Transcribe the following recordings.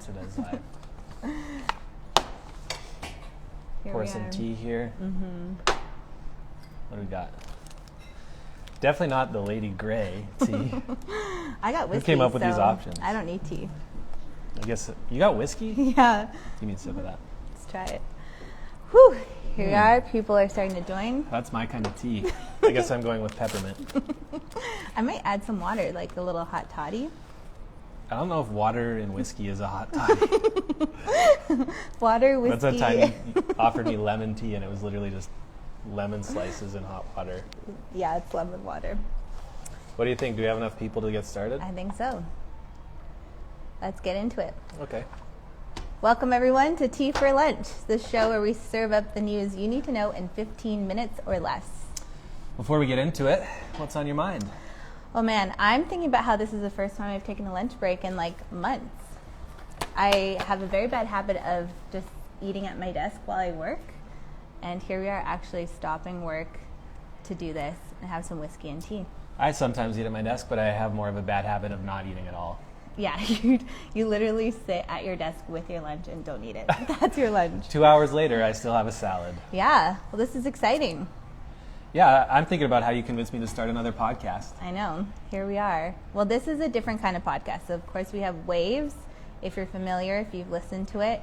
announce it as live. Pour some tea here. What do we got? Definitely not the Lady Grey tea. I got whiskey. Who came up with these options? I don't need tea. I guess you got whiskey? Yeah. Give me a sip of that. Let's try it. Whew. Here we are. People are starting to join. That's my kind of tea. I guess I'm going with peppermint. I might add some water, like a little hot toddy. I don't know if water and whiskey is a hot toddy. Water, whiskey. That's that time you offered me lemon tea and it was literally just lemon slices in hot water. Yeah, it's lemon water. What do you think? Do we have enough people to get started? I think so. Let's get into it. Okay. Welcome everyone to Tea for Lunch, the show where we serve up the news you need to know in 15 minutes or less. Before we get into it, what's on your mind? Oh man, I'm thinking about how this is the first time I've taken a lunch break in like months. I have a very bad habit of just eating at my desk while I work, and here we are actually stopping work to do this and have some whiskey and tea. I sometimes eat at my desk, but I have more of a bad habit of not eating at all. Yeah, you literally sit at your desk with your lunch and don't eat it. That's your lunch. 2 hours later, I still have a salad. Yeah, well this is exciting. Yeah, I'm thinking about how you convinced me to start another podcast. I know, here we are. Well, this is a different kind of podcast. So of course we have Waves, if you're familiar, if you've listened to it.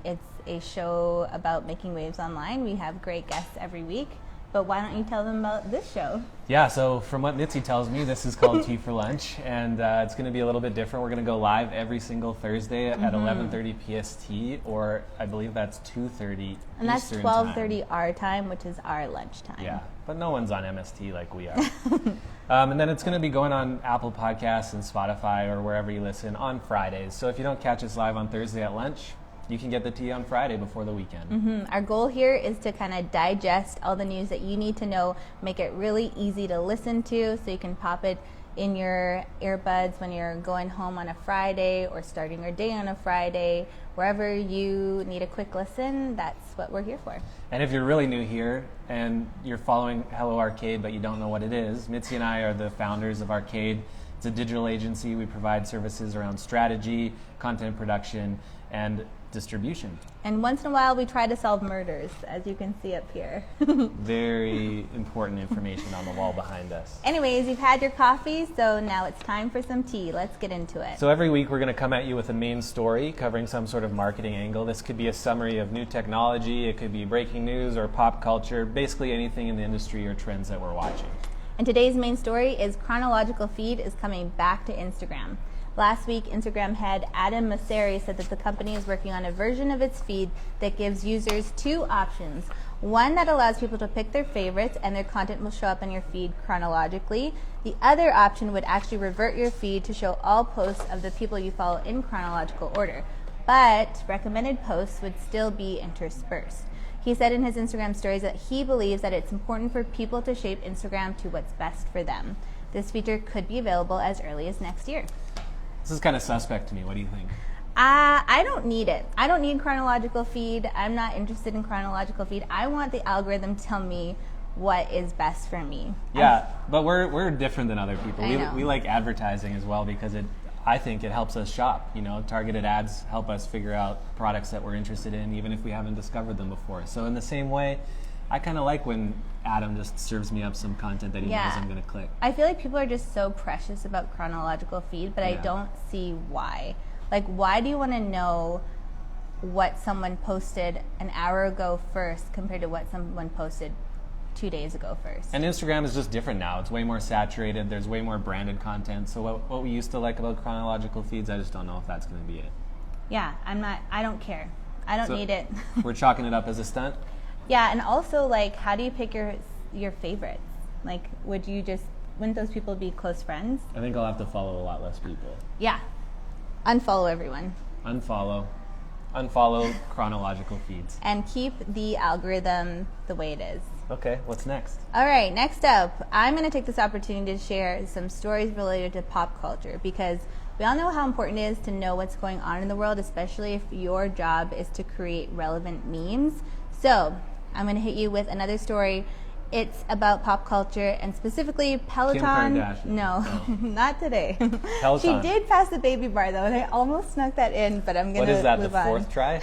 It's a show about making waves online. We have great guests every week. But why don't you tell them about this show? Yeah, so from what Mitzi tells me, this is called Tea for Lunch, and it's going to be a little bit different. We're going to go live every single Thursday at 11:30 PST, or I believe that's 2:30 and that's Eastern 12:30 our time, which is our lunch time. Yeah, but no one's on MST like we are. And then it's going to be going on Apple Podcasts and Spotify or wherever you listen on Fridays. So if you don't catch us live on Thursday at lunch, you can get the tea on Friday before the weekend. Our goal here is to kind of digest all the news that you need to know, make it really easy to listen to so you can pop it in your earbuds when you're going home on a Friday or starting your day on a Friday. Wherever you need a quick listen, that's what we're here for. And if you're really new here and you're following Hello Arcade but you don't know what it is, Mitzi and I are the founders of Arcade. It's a digital agency. We provide services around strategy, content production, and distribution. And once in a while we try to solve murders, as you can see up here. Very important information on the wall behind us. Anyways, you've had your coffee, so now it's time for some tea. Let's get into it. So every week we're going to come at you with a main story covering some sort of marketing angle. This could be a summary of new technology, it could be breaking news or pop culture, basically anything in the industry or trends that we're watching. And today's main story is Chronological feed is coming back to Instagram. Last week, Instagram head Adam Mosseri said that the company is working on a version of its feed that gives users two options. One that allows people to pick their favorites and their content will show up on your feed chronologically. The other option would actually revert your feed to show all posts of the people you follow in chronological order. But recommended posts would still be interspersed. He said in his Instagram stories that he believes that it's important for people to shape Instagram to what's best for them. This feature could be available as early as next year. This is kind of suspect to me. What do you think? I don't need it. I don't need chronological feed. I'm not interested in chronological feed. I want the algorithm to tell me what is best for me. Yeah, but we're different than other people. I know. We like advertising as well because I think it helps us shop. You know, targeted ads help us figure out products that we're interested in, even if we haven't discovered them before. So in the same way, I kind of like when Adam just serves me up some content that he knows I'm going to click. I feel like people are just so precious about chronological feed, but I don't see why. Like, why do you want to know what someone posted an hour ago first compared to what someone posted 2 days ago first? And Instagram is just different now. It's way more saturated. There's way more branded content. So what we used to like about chronological feeds, I just don't know if that's going to be it. Yeah, I don't care. I don't need it. We're chalking it up as a stunt? Yeah, and also, like, how do you pick your favorites? Like, wouldn't those people be close friends? I think I'll have to follow a lot less people. Yeah. Unfollow everyone. Unfollow chronological feeds. And keep the algorithm the way it is. Okay, what's next? All right, next up, I'm going to take this opportunity to share some stories related to pop culture because we all know how important it is to know what's going on in the world, especially if your job is to create relevant memes. So I'm going to hit you with another story It's about pop culture and specifically Peloton. Kardashian. No, not today. Peloton. She did pass the baby bar though, and I almost snuck that in, but I'm going to What is that, move the on. fourth try?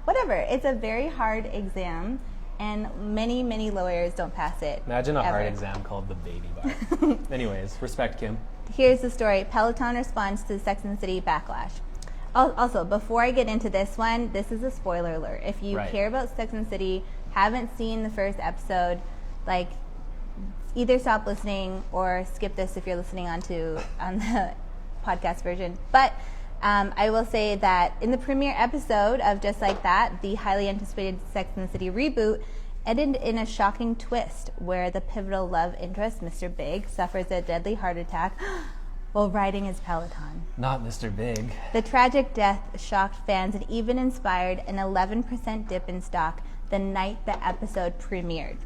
Whatever. It's a very hard exam, and many lawyers don't pass it. Imagine a ever. hard exam called the baby bar. Anyways, respect Kim. Here's the story. Peloton responds to the Sex and the City backlash. Also, before I get into this one, this is a spoiler alert. If you care about Sex and the City, haven't seen the first episode, like, either stop listening or skip this if you're listening on the podcast version. But I will say that in the premiere episode of Just Like That, the highly anticipated Sex and the City reboot ended in a shocking twist where the pivotal love interest, Mr. Big, suffers a deadly heart attack while riding his Peloton. Not Mr. Big. The tragic death shocked fans and even inspired an 11% dip in stock the night the episode premiered.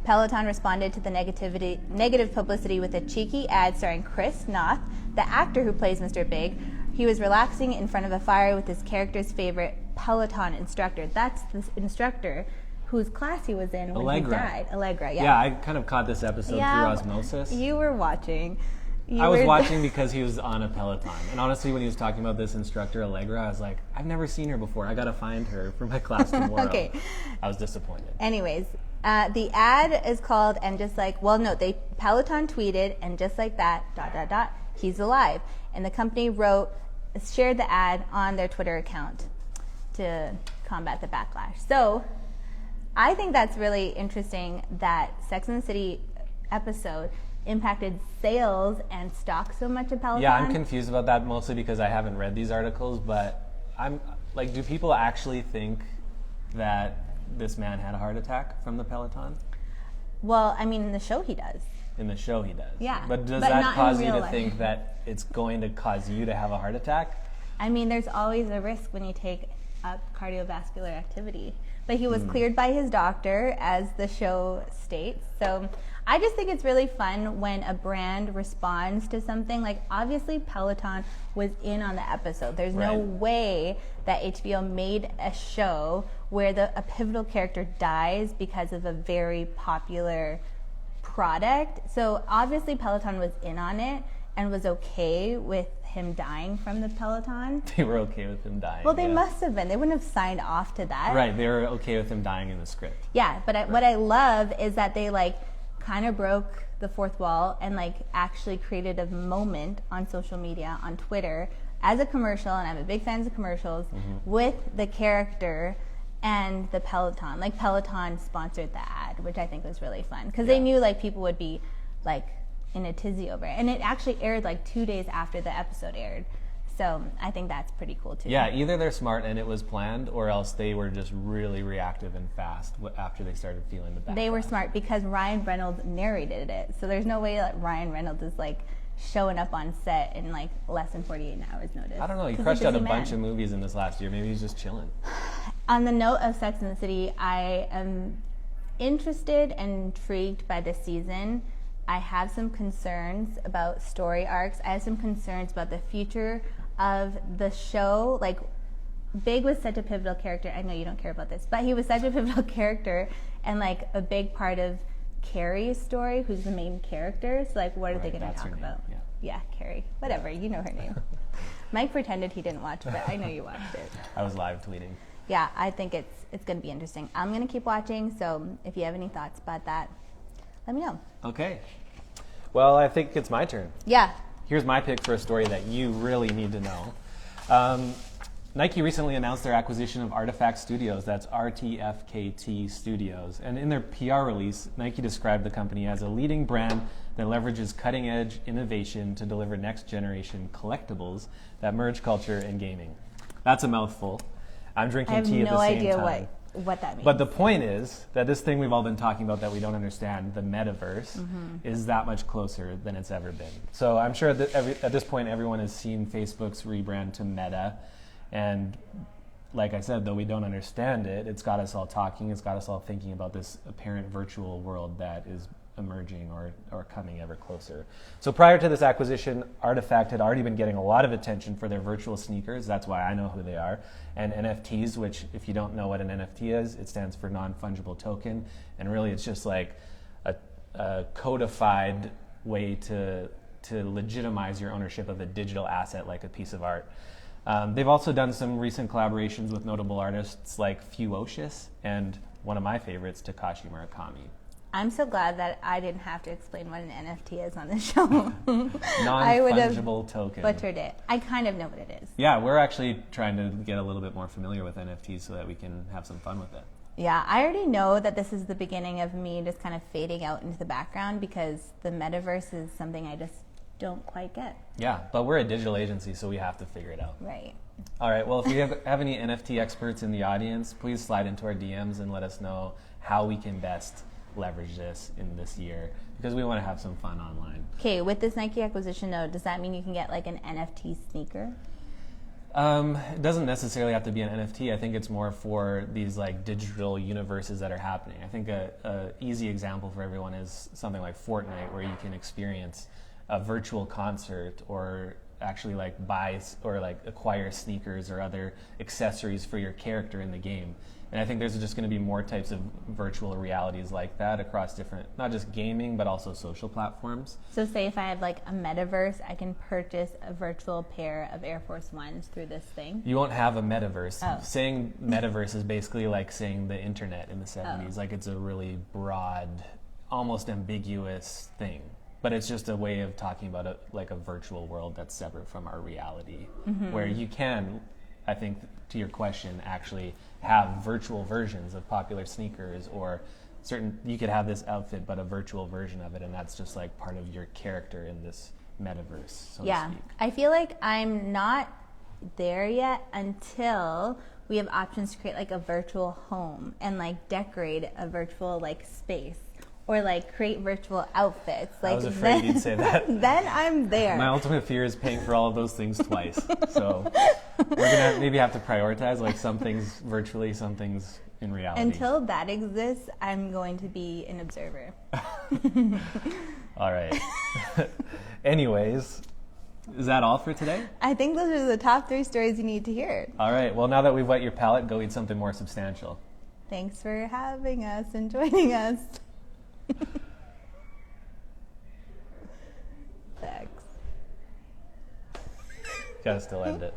Peloton responded to the negative publicity with a cheeky ad starring Chris Noth, the actor who plays Mr. Big. He was relaxing in front of a fire with his character's favorite Peloton instructor. That's the instructor whose class he was in when he died. Allegra, yeah. Yeah, I kind of caught this episode through osmosis. You were watching. I was watching because he was on a Peloton. And honestly, when he was talking about this instructor, Allegra, I was like, I've never seen her before. I got to find her for my class tomorrow. Okay. I was disappointed. Anyways, the ad is called, and just like, Peloton tweeted, and just like that, ... he's alive. And the company shared the ad on their Twitter account to combat the backlash. So I think that's really interesting that Sex and the City episode impacted sales and stock so much of Peloton. Yeah, I'm confused about that mostly because I haven't read these articles, but I'm like, do people actually think that this man had a heart attack from the Peloton? Well, I mean, in the show he does. In the show he does. Yeah. But does that cause you to life. think that it's going to cause you to have a heart attack? I mean, there's always a risk when you take up cardiovascular activity. But he was cleared by his doctor, as the show states. So I just think it's really fun when a brand responds to something. Like, obviously, Peloton was in on the episode. There's no way that HBO made a show where a pivotal character dies because of a very popular product. So obviously, Peloton was in on it and was okay with him dying from the Peloton. They were okay with him dying. Well, they must have been. They wouldn't have signed off to that. Right, they were okay with him dying in the script. Yeah, but what I love is that they kind of broke the fourth wall and actually created a moment on social media, on Twitter, as a commercial, and I'm a big fan of commercials, with the character and the Peloton. Peloton sponsored the ad, which I think was really fun because they knew people would be in a tizzy over it. And it actually aired 2 days after the episode aired. So I think that's pretty cool too. Yeah, either they're smart and it was planned, or else they were just really reactive and fast after they started feeling the backlash. They were smart because Ryan Reynolds narrated it. So there's no way that Ryan Reynolds is showing up on set in less than 48 hours notice. I don't know, he crushed out a bunch of movies in this last year. Maybe he's just chilling. On the note of Sex and the City, I am interested and intrigued by this season. I have some concerns about story arcs. I have some concerns about the future of the show. Big was such a pivotal character. I know you don't care about this, but he was such a pivotal character and a big part of Carrie's story, who's the main character. So what are they going to talk about? Yeah, Carrie. Whatever, you know her name. Mike pretended he didn't watch, but I know you watched it. I was live tweeting. Yeah, I think it's going to be interesting. I'm going to keep watching, so if you have any thoughts about that, let me know. Okay. Well, I think it's my turn. Yeah. Here's my pick for a story that you really need to know. Nike recently announced their acquisition of Artifact Studios. That's RTFKT Studios. And in their PR release, Nike described the company as a leading brand that leverages cutting-edge innovation to deliver next-generation collectibles that merge culture and gaming. That's a mouthful. I'm drinking tea at the same time. I have no idea what that means. But the point is that this thing we've all been talking about that we don't understand, the Metaverse, is that much closer than it's ever been. So I'm sure that at this point everyone has seen Facebook's rebrand to Meta. And like I said, though we don't understand it, it's got us all talking, it's got us all thinking about this apparent virtual world that is emerging or coming ever closer. So prior to this acquisition, Artifact had already been getting a lot of attention for their virtual sneakers. That's why I know who they are. And NFTs, which if you don't know what an NFT is, it stands for non-fungible token. And really it's just like a codified way to legitimize your ownership of a digital asset like a piece of art. They've also done some recent collaborations with notable artists like Fuocious and one of my favorites, Takashi Murakami. I'm so glad that I didn't have to explain what an NFT is on this show. Non-fungible token. Butchered it. I kind of know what it is. Yeah, we're actually trying to get a little bit more familiar with NFTs so that we can have some fun with it. Yeah, I already know that this is the beginning of me just kind of fading out into the background because the metaverse is something I just don't quite get. Yeah, but we're a digital agency, so we have to figure it out. Right. All right, well, if we have any NFT experts in the audience, please slide into our DMs and let us know how we can best leverage this in this year because we want to have some fun online. Okay, with this Nike acquisition, though, does that mean you can get like an NFT sneaker? It doesn't necessarily have to be an NFT. I think it's more for these like digital universes that are happening. I think a easy example for everyone is something like Fortnite, where you can experience a virtual concert or actually like buy or like acquire sneakers or other accessories for your character in the game. And I think there's just going to be more types of virtual realities like that across different, not just gaming, but also social platforms. So say if I have like a metaverse, I can purchase a virtual pair of Air Force Ones through this thing? You won't have a metaverse. Oh. Saying metaverse is basically like saying the internet in the 70s. Oh. Like it's a really broad, almost ambiguous thing. But it's just a way of talking about a virtual world that's separate from our reality, where you can, I think, to your question, actually have virtual versions of popular sneakers or you could have this outfit, but a virtual version of it, and that's just like part of your character in this metaverse, so to speak. I feel like I'm not there yet until we have options to create like a virtual home and like decorate a virtual like space. Or like create virtual outfits. Like I was afraid you'd say that. Then I'm there. My ultimate fear is paying for all of those things twice. So we're going to maybe have to prioritize like some things virtually, some things in reality. Until that exists, I'm going to be an observer. All right. Anyways, is that all for today? I think those are the top 3 stories you need to hear. All right. Well, now that we've whet your palate, go eat something more substantial. Thanks for having us and joining us. Thanks. Gotta still end it.